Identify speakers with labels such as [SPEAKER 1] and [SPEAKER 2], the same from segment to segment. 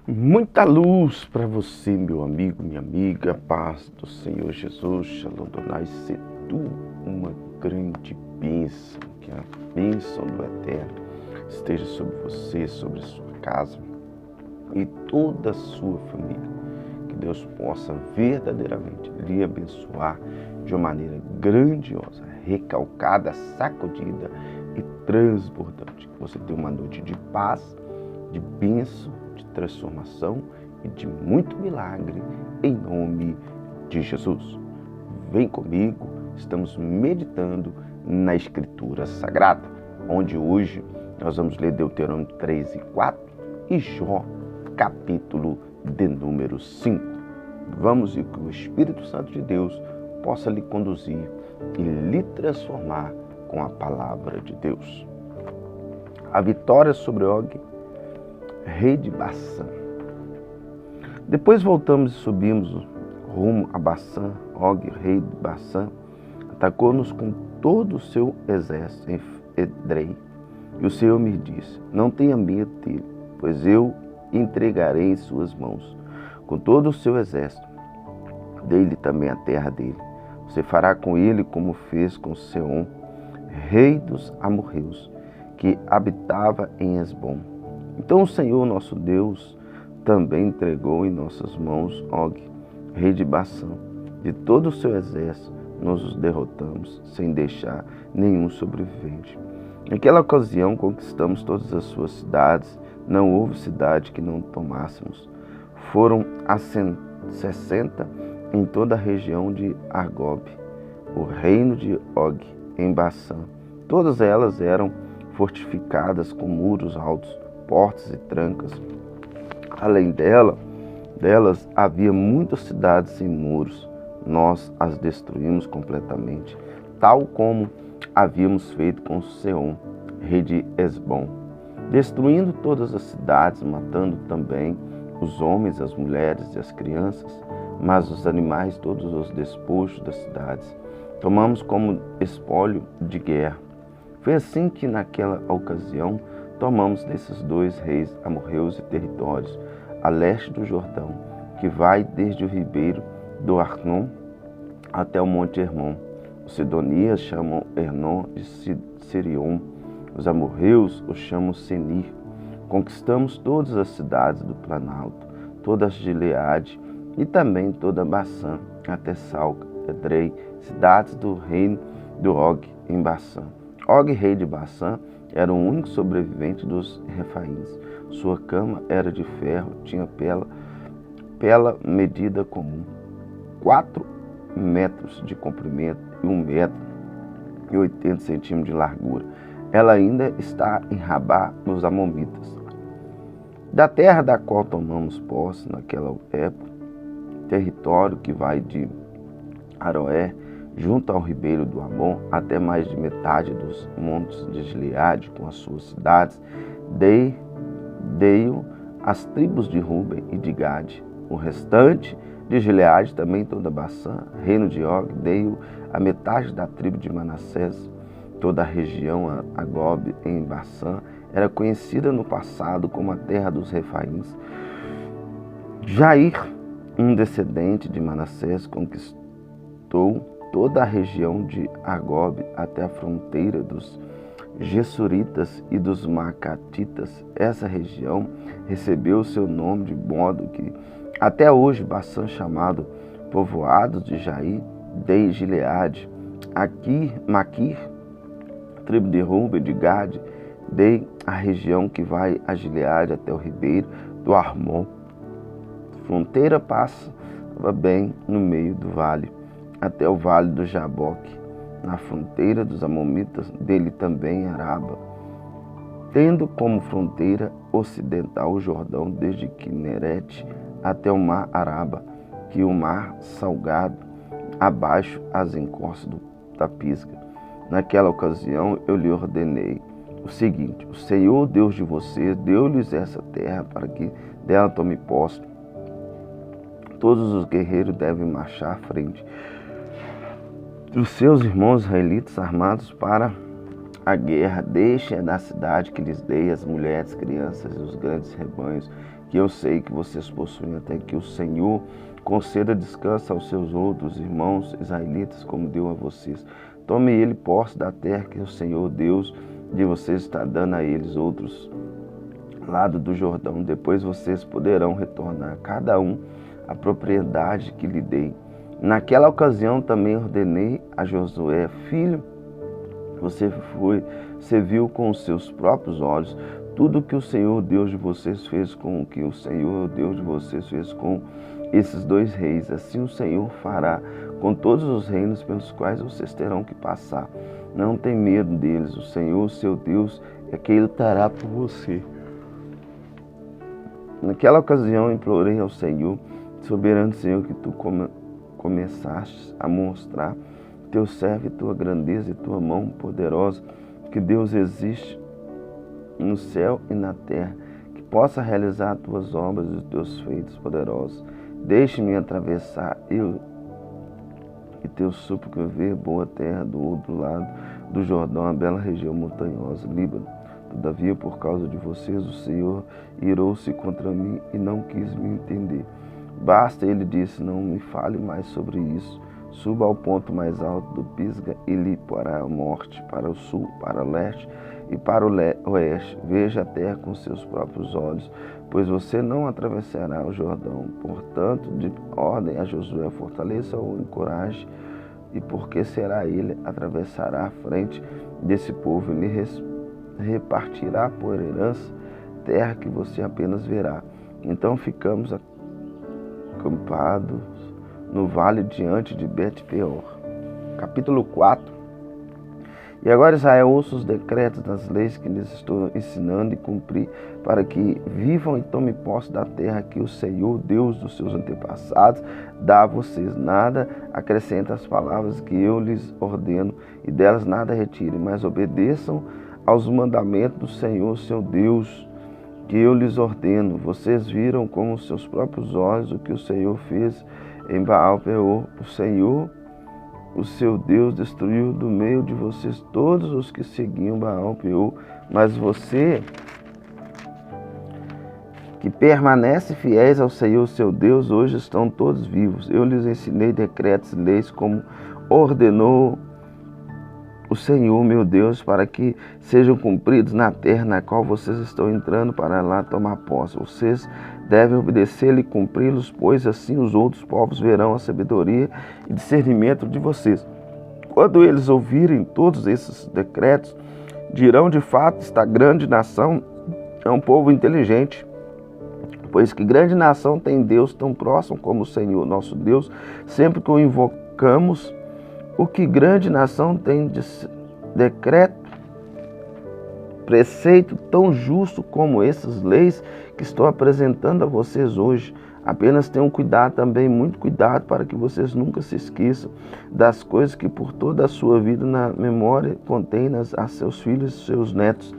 [SPEAKER 1] Muita luz para você, meu amigo, minha amiga, paz do Senhor Jesus, Shalom Adonai, se tu uma grande bênção, que a bênção do Eterno esteja sobre você, sobre a sua casa e toda a sua família. Que Deus possa verdadeiramente lhe abençoar de uma maneira grandiosa, recalcada, sacudida e transbordante. Que você tenha uma noite de paz, de bênção, de transformação e de muito milagre, em nome de Jesus. Vem comigo, estamos meditando na Escritura Sagrada, onde hoje nós vamos ler Deuteronômio 3 e 4 e Jó, capítulo de número 5. Vamos e que o Espírito Santo de Deus possa lhe conduzir e lhe transformar com a palavra de Deus. A vitória sobre Og, rei de Bassã. Depois voltamos e subimos rumo a Bassã. Og, rei de Bassã, atacou-nos com todo o seu exército em Edrei. E o Senhor me disse: não tenha medo dele, pois eu entregarei em suas mãos, com todo o seu exército. Dei-lhe também a terra dele. Você fará com ele como fez com Seom, rei dos amorreus, que habitava em Esbom. Então o Senhor nosso Deus também entregou em nossas mãos Og, rei de Bassã. De todo o seu exército nós os derrotamos, sem deixar nenhum sobrevivente. Naquela ocasião conquistamos todas as suas cidades, não houve cidade que não tomássemos. Foram 60 em toda a região de Argob, o reino de Og, em Bassã. Todas elas eram fortificadas com muros altos, portas e trancas. Além delas havia muitas cidades sem muros. Nós as destruímos completamente, tal como havíamos feito com Seom, rei de Esbom, destruindo todas as cidades, matando também os homens, as mulheres e as crianças, mas os animais, todos os despojos das cidades, tomamos como espólio de guerra. Foi assim que naquela ocasião tomamos desses dois reis amorreus e territórios, a leste do Jordão, que vai desde o ribeiro do Arnon até o monte Hermon. Os sidonias chamam Hernon de Sirion, os amorreus o chamam Senir. Conquistamos todas as cidades do Planalto, toda a Gileade e também toda Bassã, até Salca, Edrei, cidades do reino do Og em Bassã. Og, rei de Bassã, era o único sobrevivente dos Refaíns. Sua cama era de ferro, tinha pela medida comum, 4 metros de comprimento e 1 metro e 80 centímetros de largura. Ela ainda está em Rabá, nos Amomitas. Da terra da qual tomamos posse naquela época, território que vai de Aroé, junto ao ribeiro do Amon, até mais de metade dos montes de Gileade, com as suas cidades, dei-o às tribos de Ruben e de Gade. O restante de Gileade, também toda Bassã, reino de Og, dei-o a metade da tribo de Manassés. Toda a região Agob em Bassã era conhecida no passado como a terra dos Refaíns. Jair, um descendente de Manassés, conquistou toda a região de Agob até a fronteira dos Gessuritas e dos Macatitas. Essa região recebeu seu nome de modo que até hoje Bassã, chamado povoados de Jair, de Gileade, Maquir, tribo de Ruben, de Gade, de a região que vai a Gileade até o ribeiro do Armon. A fronteira passava bem no meio do vale, até o vale do Jaboque, na fronteira dos Amomitas, dele também Araba, tendo como fronteira ocidental o Jordão, desde Quinerete até o mar Araba, que o mar salgado, abaixo as encostas da Pisga. Naquela ocasião eu lhe ordenei o seguinte: o Senhor, Deus de vocês, deu-lhes essa terra para que dela tome posse. Todos os guerreiros devem marchar à frente dos seus irmãos israelitas armados para a guerra, deixem na cidade que lhes dei as mulheres, crianças e os grandes rebanhos, que eu sei que vocês possuem, até que o Senhor conceda descanso aos seus outros irmãos israelitas, como deu a vocês. Tome ele posse da terra que o Senhor Deus de vocês está dando a eles, outros lado do Jordão. Depois vocês poderão retornar, cada um, a propriedade que lhe dei. Naquela ocasião também ordenei a Josué, filho, você viu com os seus próprios olhos tudo que o Senhor Deus de vocês fez com o que o Senhor Deus de vocês fez com esses dois reis. Assim o Senhor fará com todos os reinos pelos quais vocês terão que passar. Não tem medo deles, o Senhor, seu Deus, é quem lutará por você. Naquela ocasião implorei ao Senhor, soberano Senhor, que tu começaste a mostrar teu servo e tua grandeza e tua mão poderosa, que Deus existe no céu e na terra, que possa realizar tuas obras e os teus feitos poderosos. Deixe-me atravessar, eu e teu súplico ver boa terra do outro lado do Jordão, a bela região montanhosa, Líbano. Todavia, por causa de vocês, o Senhor irou-se contra mim e não quis me entender. Basta, ele disse, não me fale mais sobre isso. Suba ao ponto mais alto do Pisga e lhe para a norte, para o sul, para o leste e para o oeste. Veja a terra com seus próprios olhos, pois você não atravessará o Jordão. Portanto, de ordem a Josué, fortaleça-o, encoraje, e porque será ele, atravessará a frente desse povo e lhe repartirá por herança terra que você apenas verá. Então ficamos acampados no vale diante de Bet-peor. Capítulo 4. E agora, Israel, ouça os decretos das leis que lhes estou ensinando e cumprir, para que vivam e tomem posse da terra que o Senhor, Deus dos seus antepassados, dá a vocês. Nada acrescenta às palavras que eu lhes ordeno, e delas nada retire, mas obedeçam aos mandamentos do Senhor, seu Deus, que eu lhes ordeno. Vocês viram com os seus próprios olhos o que o Senhor fez em Baal-peor. O Senhor, o seu Deus, destruiu do meio de vocês todos os que seguiam Baal-peor, mas você, que permanece fiéis ao Senhor, seu Deus, hoje estão todos vivos. Eu lhes ensinei decretos e leis como ordenou o Senhor, meu Deus, para que sejam cumpridos na terra na qual vocês estão entrando para lá tomar posse. Vocês devem obedecê-lo e cumpri-los, pois assim os outros povos verão a sabedoria e discernimento de vocês. Quando eles ouvirem todos esses decretos, dirão, de fato, esta grande nação é um povo inteligente, pois que grande nação tem Deus tão próximo como o Senhor, nosso Deus, sempre que o invocamos. O que grande nação tem de decreto, preceito tão justo como essas leis que estou apresentando a vocês hoje. Apenas tenham cuidado também, muito cuidado, para que vocês nunca se esqueçam das coisas que por toda a sua vida na memória contém-nas a seus filhos e seus netos.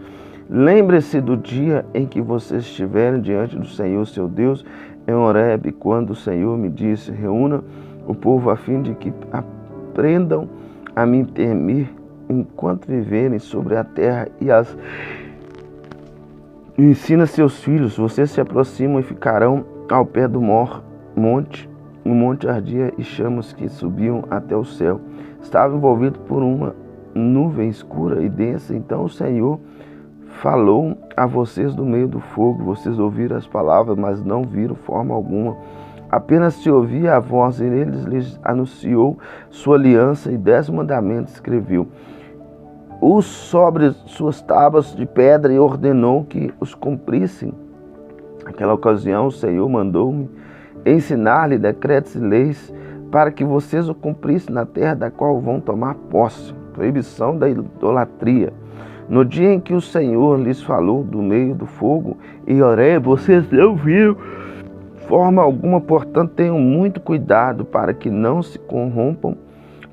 [SPEAKER 1] Lembre-se do dia em que vocês estiverem diante do Senhor, seu Deus, em Horebe, quando o Senhor me disse, reúna o povo a fim de que aprendam a me temer enquanto viverem sobre a terra e ensina seus filhos. Vocês se aproximam e ficarão ao pé do monte. O monte ardia e chamas que subiam até o céu. Estava envolvido por uma nuvem escura e densa. Então o Senhor falou a vocês do meio do fogo. Vocês ouviram as palavras, mas não viram forma alguma. Apenas se ouvia a voz, e eles lhes anunciou sua aliança e 10 mandamentos escreveu os sobre suas tábuas de pedra e ordenou que os cumprissem. Naquela ocasião o Senhor mandou-me ensinar-lhe decretos e leis para que vocês o cumprissem na terra da qual vão tomar posse. Proibição da idolatria. No dia em que o Senhor lhes falou do meio do fogo e Horebe, vocês não viram forma alguma, portanto tenham muito cuidado para que não se corrompam,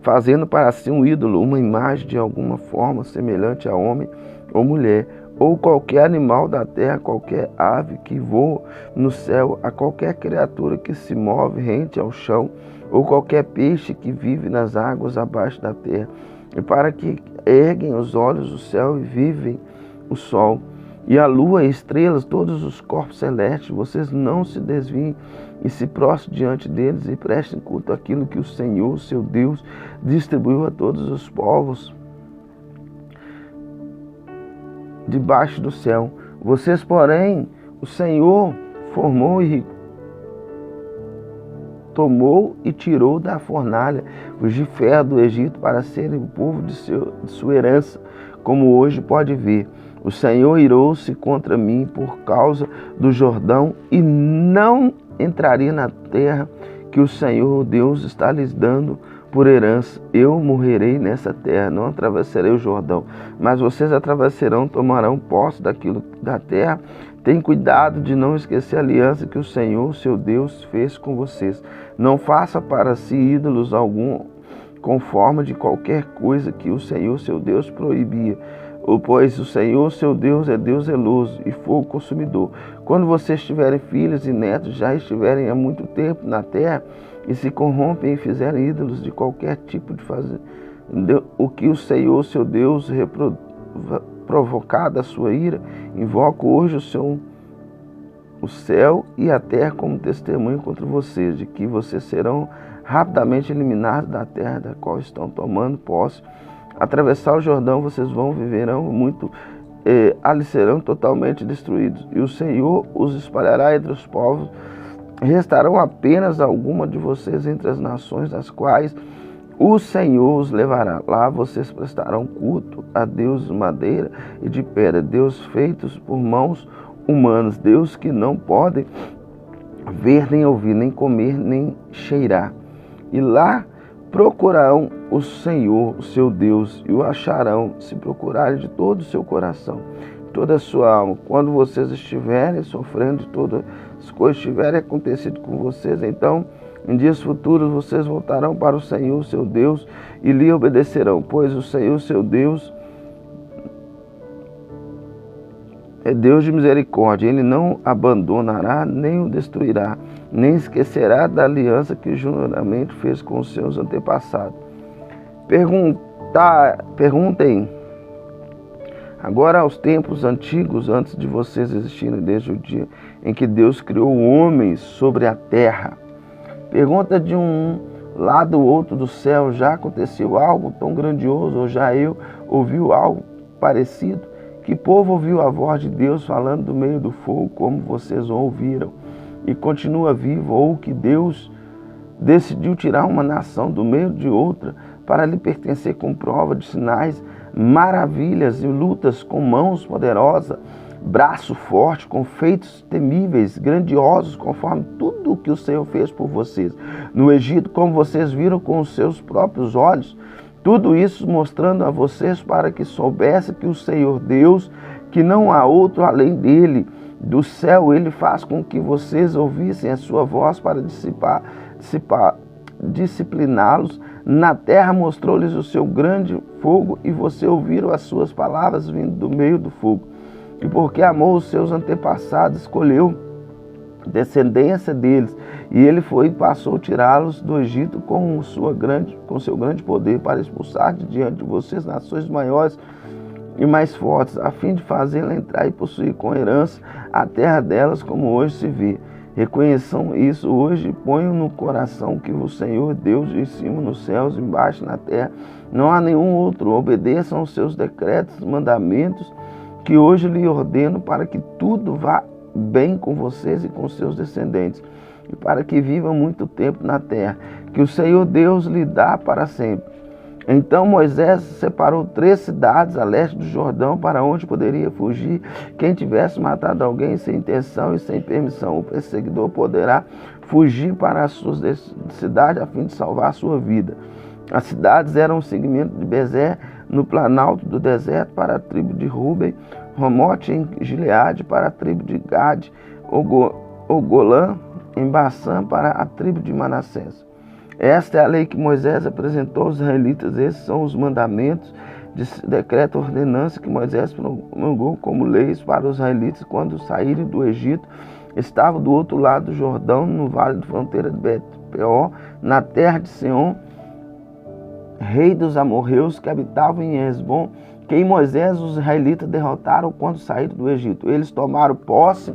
[SPEAKER 1] fazendo para si um ídolo, uma imagem de alguma forma semelhante a homem ou mulher, ou qualquer animal da terra, qualquer ave que voa no céu, a qualquer criatura que se move rente ao chão, ou qualquer peixe que vive nas águas abaixo da terra. E para que erguem os olhos do céu e vivem o sol, e a lua e estrelas, todos os corpos celestes. Vocês não se desviem e se prostrem diante deles e prestem culto àquilo que o Senhor, seu Deus, distribuiu a todos os povos debaixo do céu. Vocês, porém, o Senhor formou e tomou e tirou da fornalha os de ferro do Egito para serem o povo de sua herança, como hoje pode ver. O Senhor irou-se contra mim por causa do Jordão e não entraria na terra que o Senhor Deus está lhes dando por herança. Eu morrerei nessa terra, não atravessarei o Jordão, mas vocês atravessarão, tomarão posse daquilo da terra. Tenham cuidado de não esquecer a aliança que o Senhor, seu Deus, fez com vocês. Não faça para si ídolos algum com forma de qualquer coisa que o Senhor, seu Deus, proibia. Pois o Senhor, seu Deus, é Deus zeloso e fogo consumidor. Quando vocês tiverem filhos e netos, já estiverem há muito tempo na terra, e se corrompem e fizerem ídolos de qualquer tipo de fazer, o que o Senhor, seu Deus, provocada a sua ira, invoco hoje o céu e a terra como testemunho contra vocês, de que vocês serão rapidamente eliminados da terra da qual estão tomando posse. Atravessar o Jordão, vocês viverão muito, ali serão totalmente destruídos, e o Senhor os espalhará entre os povos. Restarão apenas alguma de vocês entre as nações das quais o Senhor os levará. Lá vocês prestarão culto a deuses de madeira e de pedra, deuses feitos por mãos humanas, deuses que não podem ver, nem ouvir, nem comer, nem cheirar. E lá procurarão o Senhor, o seu Deus, e o acharão, se procurarem de todo o seu coração, toda a sua alma. Quando vocês estiverem sofrendo, todas as coisas tiverem acontecido com vocês, então, em dias futuros, vocês voltarão para o Senhor, seu Deus, e lhe obedecerão, pois o Senhor, seu Deus, é Deus de misericórdia. Ele não abandonará, nem o destruirá, nem esquecerá da aliança que juramente fez com os seus antepassados. Perguntem agora aos tempos antigos, antes de vocês existirem, desde o dia em que Deus criou o homem sobre a terra. Pergunta de um lado ou outro do céu: já aconteceu algo tão grandioso? Ou já ouviu algo parecido? Que povo ouviu a voz de Deus falando do meio do fogo, como vocês ouviram, e continua vivo? Ou que Deus decidiu tirar uma nação do meio de outra para lhe pertencer com prova de sinais, maravilhas e lutas, com mãos poderosas, braço forte, com feitos temíveis, grandiosos, conforme tudo o que o Senhor fez por vocês no Egito, como vocês viram com os seus próprios olhos. Tudo isso mostrando a vocês para que soubessem que o Senhor Deus, que não há outro além dele, do céu, ele faz com que vocês ouvissem a sua voz para discipliná-los. Na terra mostrou-lhes o seu grande fogo, e você ouviram as suas palavras vindo do meio do fogo. E porque amou os seus antepassados, escolheu descendência deles, e ele foi e passou a tirá-los do Egito com seu grande poder, para expulsar de diante de vocês nações maiores e mais fortes, a fim de fazê-la entrar e possuir com herança a terra delas, como hoje se vê. Reconheçam isso hoje e ponham no coração que o Senhor Deus, de cima nos céus e embaixo na terra, não há nenhum outro. Obedeçam aos seus decretos, mandamentos, que hoje lhe ordeno, para que tudo vá bem com vocês e com seus descendentes, e para que vivam muito tempo na terra, que o Senhor Deus lhe dá para sempre. Então Moisés separou 3 cidades a leste do Jordão, para onde poderia fugir quem tivesse matado alguém sem intenção e sem permissão. O perseguidor poderá fugir para as suas cidades a fim de salvar a sua vida. As cidades eram o segmento de Bezer, no planalto do deserto, para a tribo de Ruben; Ramote em Gileade, para a tribo de Gade; Ogolã em Bassã, para a tribo de Manassés. Esta é a lei que Moisés apresentou aos israelitas. Esses são os mandamentos de decreto, ordenança que Moisés promulgou como leis para os israelitas quando saírem do Egito. Estavam do outro lado do Jordão, no vale de fronteira de Bet-peor, na terra de Seom, rei dos amorreus que habitavam em Hesbom, que em Moisés os israelitas derrotaram quando saíram do Egito. Eles tomaram posse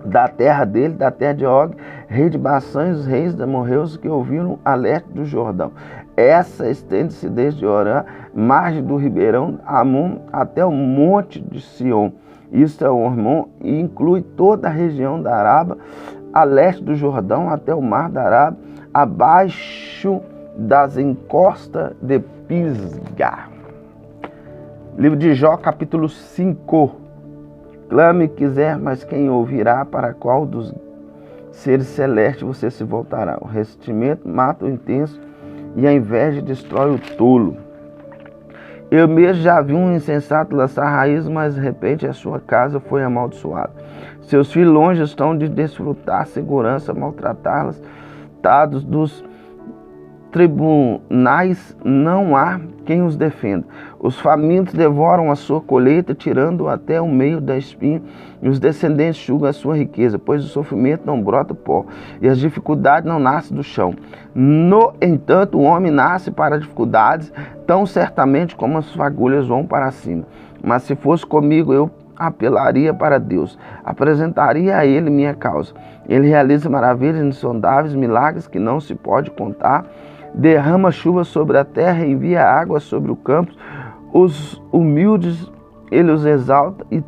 [SPEAKER 1] da terra dele, da terra de Og, rei de Baçã, e os reis dos amorreus que ouviram a leste do Jordão. Essa estende-se desde Orã, margem do ribeirão Amon, até o monte de Sion. Isso é o Hermon e inclui toda a região da Araba, a leste do Jordão, até o mar da Araba, abaixo das encostas de Pisgah. Livro de Jó, capítulo 5. Clame quiser, mas quem ouvirá? Para qual dos seres celestes você se voltará? O ressentimento mata o intenso e a inveja destrói o tolo. Eu mesmo já vi um insensato lançar raiz, mas de repente a sua casa foi amaldiçoada. Seus filhos longe estão de desfrutar segurança, maltratá-las. Dados dos tribunais não há quem os defenda. Os famintos devoram a sua colheita, tirando até o meio da espinha, e os descendentes sugam a sua riqueza, pois o sofrimento não brota pó, e as dificuldades não nascem do chão. No entanto, o homem nasce para dificuldades, tão certamente como as fagulhas vão para cima. Mas se fosse comigo, eu apelaria para Deus, apresentaria a Ele minha causa. Ele realiza maravilhas insondáveis, milagres que não se pode contar, derrama chuva sobre a terra, envia água sobre o campo. Os humildes ele os exalta e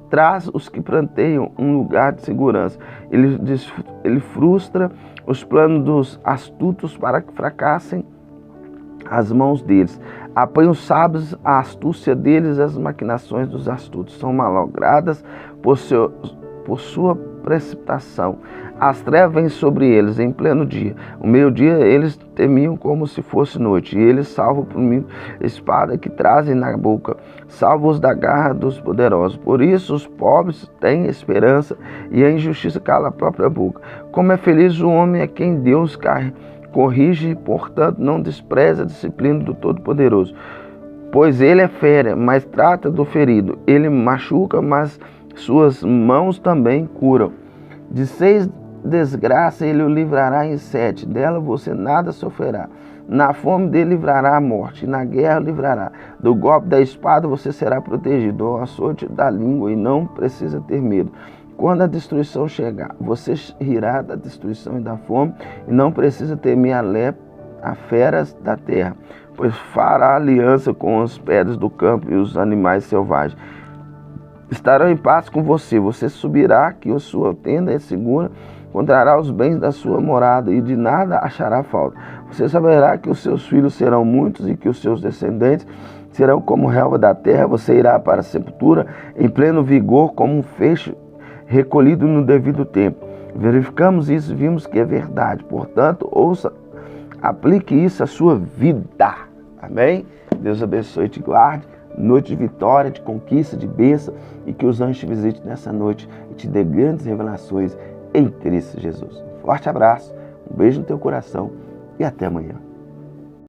[SPEAKER 1] traz os que planteiam um lugar de segurança. Ele frustra os planos dos astutos para que fracassem as mãos deles. Apanha os sábios, a astúcia deles, as maquinações dos astutos são malogradas por sua precipitação. As trevas vêm sobre eles em pleno dia. O meio-dia eles temiam como se fosse noite. E eles salvam por mim espada que trazem na boca. Salva-os da garra dos poderosos. Por isso os pobres têm esperança e a injustiça cala a própria boca. Como é feliz o homem a quem Deus corrige e, portanto, não despreza a disciplina do Todo-Poderoso. Pois ele é fera, mas trata do ferido. Ele machuca, mas suas mãos também curam. De 6 desgraças ele o livrará em 7. Dela você nada sofrerá. Na fome dele livrará a morte, e na guerra livrará. Do golpe da espada você será protegido, ao açoite da língua, e não precisa ter medo. Quando a destruição chegar, você rirá da destruição e da fome, e não precisa temer a feras da terra, pois fará aliança com as pedras do campo e os animais selvagens. Estarão em paz com você. Você subirá, que a sua tenda é segura, encontrará os bens da sua morada e de nada achará falta. Você saberá que os seus filhos serão muitos e que os seus descendentes serão como relva da terra. Você irá para a sepultura em pleno vigor, como um feixe recolhido no devido tempo. Verificamos isso e vimos que é verdade. Portanto, ouça, aplique isso à sua vida. Amém? Deus abençoe e te guarde. Noite de vitória, de conquista, de bênção, e que os anjos te visitem nessa noite e te dê grandes revelações em Cristo Jesus. Forte abraço, um beijo no teu coração e até amanhã.